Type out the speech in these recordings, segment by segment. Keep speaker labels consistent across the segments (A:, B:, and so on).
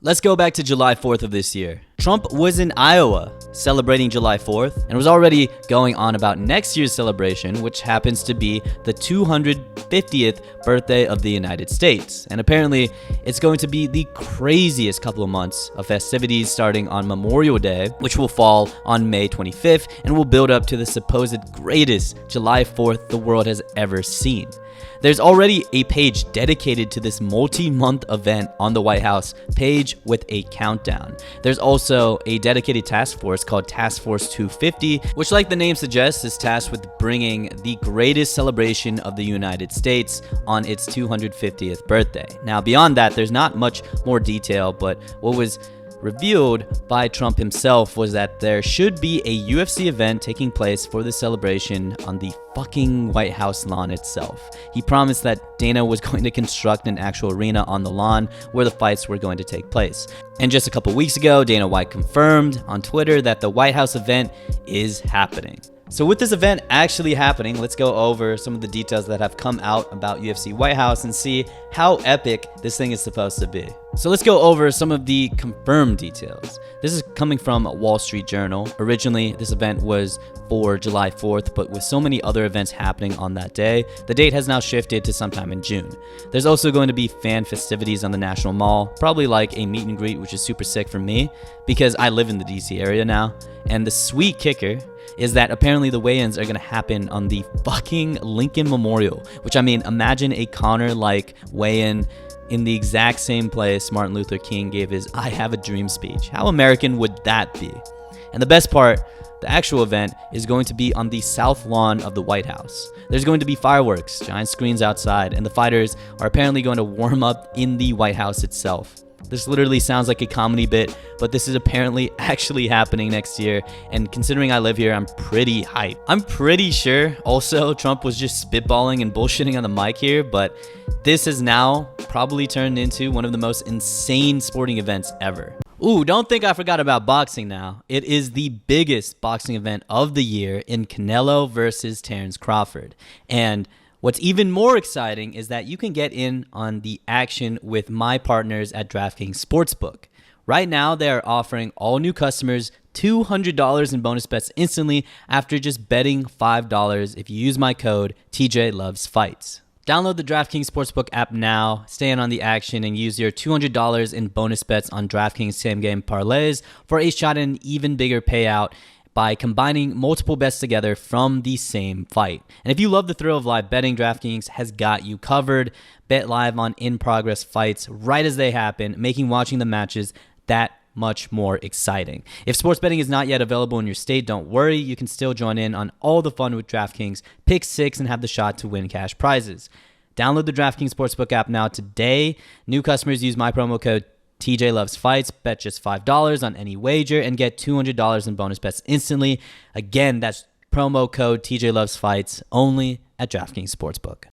A: Let's go back to July 4th of this year. Trump was in Iowa celebrating July 4th and was already going on about next year's celebration, which happens to be the 250th birthday of the United States. And apparently, it's going to be the craziest couple of months of festivities starting on Memorial Day, which will fall on May 25th and will build up to the supposed greatest July 4th the world has ever seen. There's already a page dedicated to this multi-month event on the White House page with a countdown. There's also a dedicated task force called Task Force 250, which, like the name suggests, is tasked with bringing the greatest celebration of the United States on its 250th birthday. Now, beyond that, there's not much more detail, but what was revealed by Trump himself was that there should be a UFC event taking place for the celebration on the fucking White House lawn itself. He promised that Dana was going to construct an actual arena on the lawn where the fights were going to take place. And just a couple weeks ago, Dana White confirmed on Twitter that the White House event is happening. So with this event actually happening, let's go over some of the details that have come out about UFC White House and see how epic this thing is supposed to be. So let's go over some of the confirmed details. This is coming from Wall Street Journal. Originally, this event was for July 4th, but with so many other events happening on that day, the date has now shifted to sometime in June. There's also going to be fan festivities on the National Mall, probably like a meet and greet, which is super sick for me because I live in the DC area now. And the sweet kicker is that apparently the weigh-ins are going to happen on the fucking Lincoln Memorial, which, I mean, imagine a Conor-like weigh-in in the exact same place Martin Luther King gave his I Have a Dream speech. How American would that be? And the best part, the actual event is going to be on the south lawn of the White House. There's going to be fireworks, giant screens outside, and the fighters are apparently going to warm up in the White House itself. This literally sounds like a comedy bit, but this is apparently actually happening next year, and considering I live here, I'm pretty hyped. I'm pretty sure also Trump was just spitballing and bullshitting on the mic here, but this has now probably turned into one of the most insane sporting events ever. Ooh, don't think I forgot about boxing now. It is the biggest boxing event of the year in Canelo versus Terence Crawford. And what's even more exciting is that you can get in on the action with my partners at DraftKings Sportsbook. Right now, they are offering all new customers $200 in bonus bets instantly after just betting $5 if you use my code TJLovesFights. Download the DraftKings Sportsbook app now, stay in on the action, and use your $200 in bonus bets on DraftKings same-game parlays for a shot at an even bigger payout by combining multiple bets together from the same fight. And if you love the thrill of live betting, DraftKings has got you covered. Bet live on in-progress fights right as they happen, making watching the matches that much more exciting. If sports betting is not yet available in your state, don't worry. You can still join in on all the fun with DraftKings, pick six, and have the shot to win cash prizes. Download the DraftKings Sportsbook app now today. New customers use my promo code TJLovesFights, bet just $5 on any wager, and get $200 in bonus bets instantly. Again, that's promo code TJLovesFights only at DraftKings Sportsbook.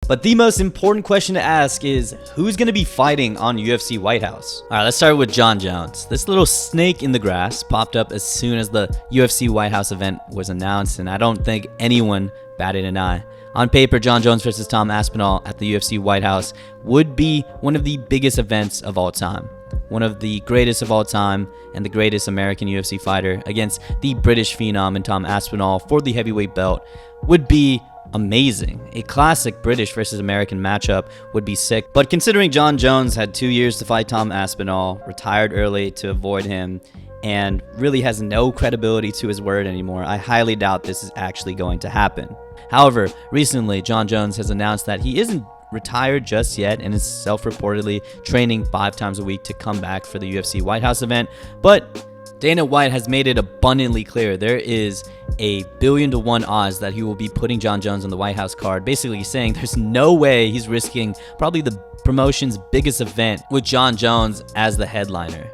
A: But the most important question to ask is, who's going to be fighting on UFC White House? All right, let's start with Jon Jones. This little snake in the grass popped up as soon as the UFC White House event was announced, and I don't think anyone batted an eye. On paper, Jon Jones versus Tom Aspinall at the UFC White House would be one of the biggest events of all time. One of the greatest of all time and the greatest American UFC fighter against the British phenom and Tom Aspinall for the heavyweight belt would be amazing. A classic British versus American matchup would be sick. But considering Jon Jones had 2 years to fight Tom Aspinall, retired early to avoid him, and really has no credibility to his word anymore, I highly doubt this is actually going to happen. However, recently, Jon Jones has announced that he isn't retired just yet and is self-reportedly training 5 times a week to come back for the UFC White House event. But Dana White has made it abundantly clear there is a 1,000,000,000 to 1 odds that he will be putting Jon Jones on the White House card, basically saying there's no way he's risking probably the promotion's biggest event with Jon Jones as the headliner.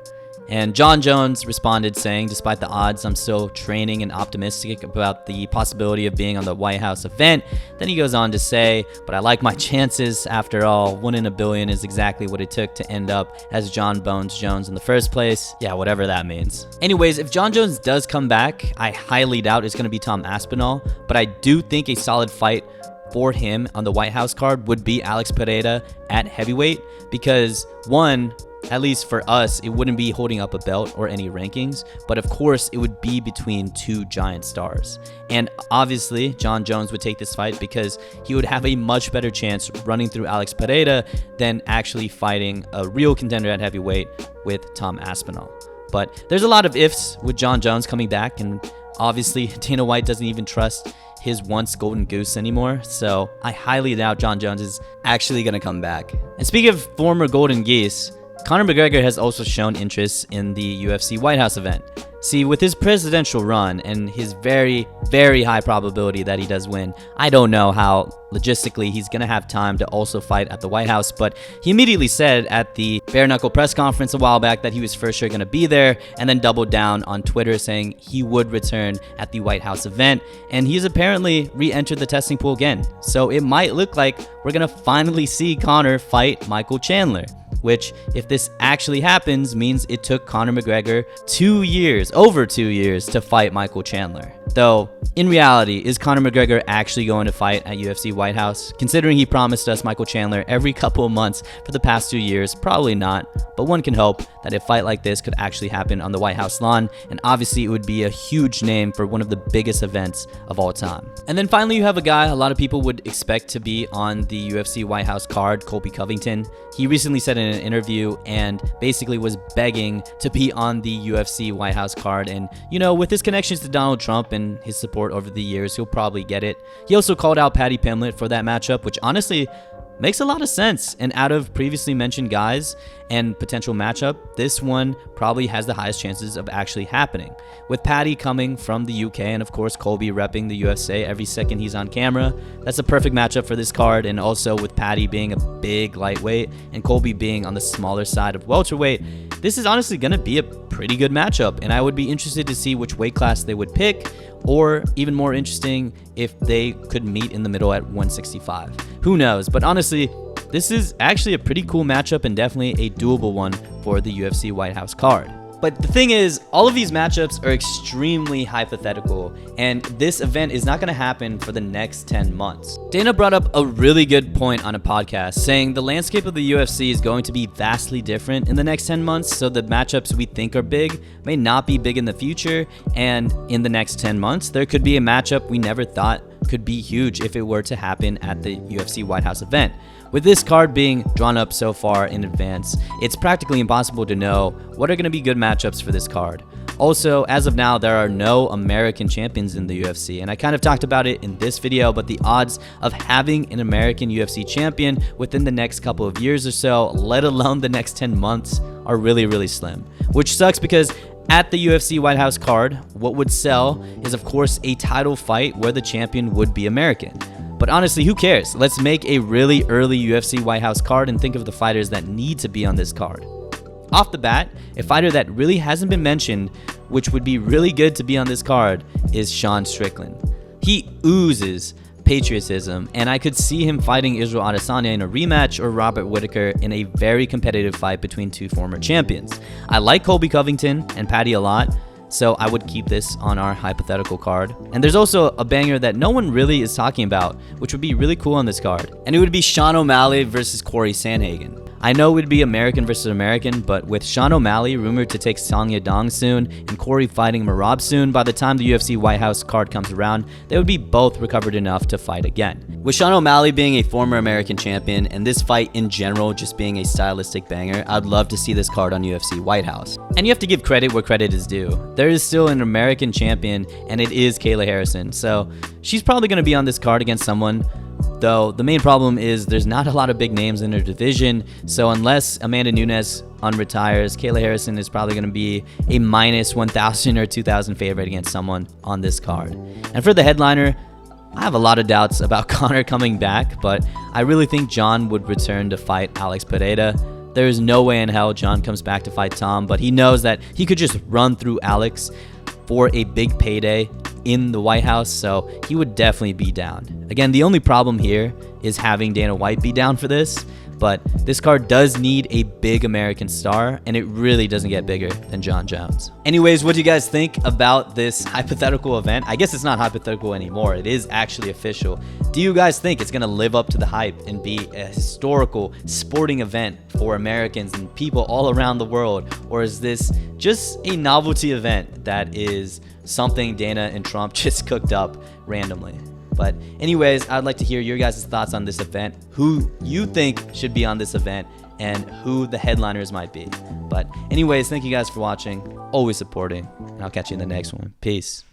A: And Jon Jones responded saying, despite the odds, I'm still training and optimistic about the possibility of being on the White House event. Then he goes on to say, but I like my chances. After all, 1 in a billion is exactly what it took to end up as Jon Bones Jones in the first place. Yeah, whatever that means. Anyways, if Jon Jones does come back, I highly doubt it's going to be Tom Aspinall, but I do think a solid fight for him on the White House card would be Alex Pereira at heavyweight, because one, at least for us, it wouldn't be holding up a belt or any rankings, but of course it would be between two giant stars. And obviously Jon Jones would take this fight because he would have a much better chance running through Alex Pereira than actually fighting a real contender at heavyweight with Tom Aspinall. But there's a lot of ifs with Jon Jones coming back, and obviously Dana White doesn't even trust his once golden goose anymore, so I highly doubt Jon Jones is actually going to come back. And speaking of former golden geese, Conor McGregor has also shown interest in the UFC White House event. See, with his presidential run and his very, very high probability that he does win, I don't know how logistically he's going to have time to also fight at the White House, but he immediately said at the bare knuckle press conference a while back that he was for sure going to be there, and then doubled down on Twitter saying he would return at the White House event, and he's apparently re-entered the testing pool again. So it might look like we're going to finally see Conor fight Michael Chandler, which, if this actually happens, means it took Conor McGregor 2 years, over 2 years, to fight Michael Chandler. Though, in reality, is Conor McGregor actually going to fight at UFC White House? Considering he promised us Michael Chandler every couple of months for the past 2 years, probably not, but one can hope that a fight like this could actually happen on the White House lawn, and obviously it would be a huge name for one of the biggest events of all time. And then finally, you have a guy a lot of people would expect to be on the UFC White House card, Colby Covington. He recently said in an interview and basically was begging to be on the UFC White House card, and with his connections to Donald Trump and his support over the years, he'll probably get it. He also called out Paddy Pimblett for that matchup, which honestly makes a lot of sense, and out of previously mentioned guys and potential matchup, this one probably has the highest chances of actually happening. With Paddy coming from the UK and of course Colby repping the UFC every second he's on camera, that's a perfect matchup for this card. And also with Paddy being a big lightweight and Colby being on the smaller side of welterweight, this is honestly going to be a pretty good matchup, and I would be interested to see which weight class they would pick, or even more interesting, if they could meet in the middle at 165. Who knows? But honestly, this is actually a pretty cool matchup and definitely a doable one for the UFC White House card. But the thing is, all of these matchups are extremely hypothetical, and this event is not going to happen for the next 10 months. Dana brought up a really good point on a podcast, saying the landscape of the UFC is going to be vastly different in the next 10 months, so the matchups we think are big may not be big in the future, and in the next 10 months, there could be a matchup we never thought could be huge if it were to happen at the UFC White House event. With this card being drawn up so far in advance, it's practically impossible to know what are going to be good matchups for this card. Also, as of now, there are no American champions in the UFC, and I kind of talked about it in this video, but the odds of having an American UFC champion within the next couple of years or so, let alone the next 10 months, are really, really slim. Which sucks because at the UFC White House card, what would sell is of course a title fight where the champion would be American. But honestly, who cares? Let's make a really early UFC White House card and think of the fighters that need to be on this card. Off the bat, a fighter that really hasn't been mentioned, which would be really good to be on this card, is Sean Strickland. He oozes patriotism, and I could see him fighting Israel Adesanya in a rematch or Robert Whittaker in a very competitive fight between two former champions. I like Colby Covington and Paddy a lot, so I would keep this on our hypothetical card. And there's also a banger that no one really is talking about, which would be really cool on this card, and it would be Sean O'Malley versus Corey Sandhagen. I know it would be American versus American, but with Sean O'Malley rumored to take Song Yadong soon and Corey fighting Merab soon, by the time the UFC White House card comes around, they would be both recovered enough to fight again. With Sean O'Malley being a former American champion and this fight in general just being a stylistic banger, I'd love to see this card on UFC White House. And you have to give credit where credit is due. There is still an American champion, and it is Kayla Harrison, so she's probably going to be on this card against someone. Though the main problem is there's not a lot of big names in her division, so unless Amanda Nunes unretires, Kayla Harrison is probably going to be a minus 1,000 or 2,000 favorite against someone on this card. And for the headliner, I have a lot of doubts about Conor coming back, but I really think Jon would return to fight Alex Pereira. There is no way in hell Jon comes back to fight Tom, but he knows that he could just run through Alex for a big payday in the White House, so he would definitely be down. Again, the only problem here is having Dana White be down for this, but this card does need a big American star, and it really doesn't get bigger than Jon Jones. Anyways, what do you guys think about this hypothetical event? I guess it's not hypothetical anymore. It is actually official. Do you guys think it's going to live up to the hype and be a historical sporting event for Americans and people all around the world? Or is this just a novelty event that is something Dana and Trump just cooked up randomly? But anyways, I'd like to hear your guys' thoughts on this event, who you think should be on this event, and who the headliners might be. But anyways, thank you guys for watching, always supporting, and I'll catch you in the next one. Peace.